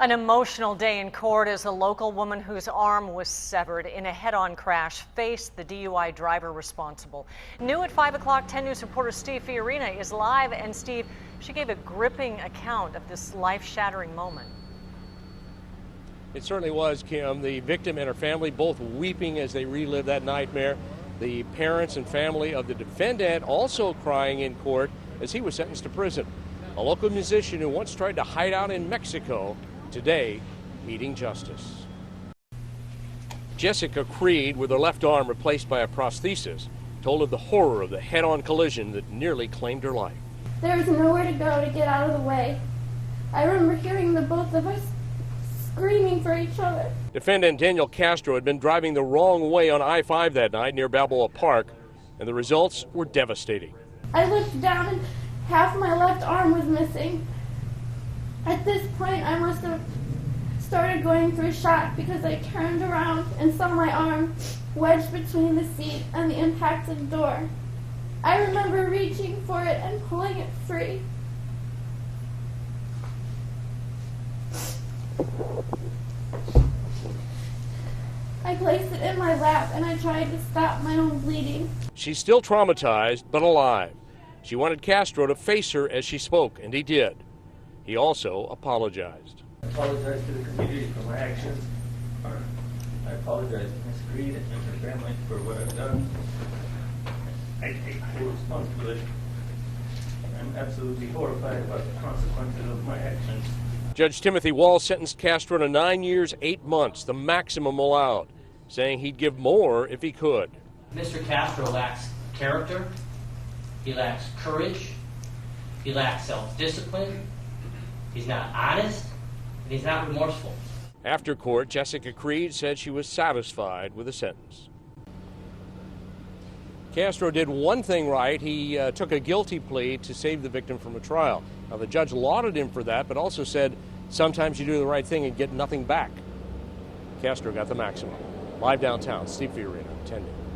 An emotional day in court as a local woman whose arm was severed in a head-on crash faced the DUI driver responsible. New at 5 o'clock, 10 News reporter Steve Fiorina is live. And Steve, she gave a gripping account of this life-shattering moment. It certainly was, Kim. The victim and her family both weeping as they relived that nightmare. The parents and family of the defendant also crying in court as he was sentenced to prison. A local musician who once tried to hide out in Mexico, today meeting justice. Jessica Creed, with her left arm replaced by a prosthesis, told of the horror of the head-on collision that nearly claimed her life. There was nowhere to go to get out of the way. I remember hearing the both of us screaming for each other. Defendant Daniel Castro had been driving the wrong way on I-5 that night near Balboa Park, and the results were devastating. I looked down and half my left arm was missing. At this point, I must have started going through shock because I turned around and saw my arm wedged between the seat and the impacted door. I remember reaching for it and pulling it free. I placed it in my lap and I tried to stop my own bleeding. She's still traumatized, but alive. She wanted Castro to face her as she spoke, and he did. He also apologized. I apologize to the community for my actions. I apologize to Ms. Creed and her family for what I've done. I take full responsibility. I'm absolutely horrified about the consequences of my actions. Judge Timothy Wall sentenced Castro to 9 years, 8 months, the maximum allowed, saying he'd give more if he could. Mr. Castro lacks character, he lacks courage, he lacks self-discipline, he's not honest, and he's not remorseful. After court, Jessica Creed said she was satisfied with the sentence. Castro did one thing right. He took a guilty plea to save the victim from a trial. Now, the judge lauded him for that, but also said sometimes you do the right thing and get nothing back. Castro got the maximum. Live downtown, Steve Fiorina, 10 News.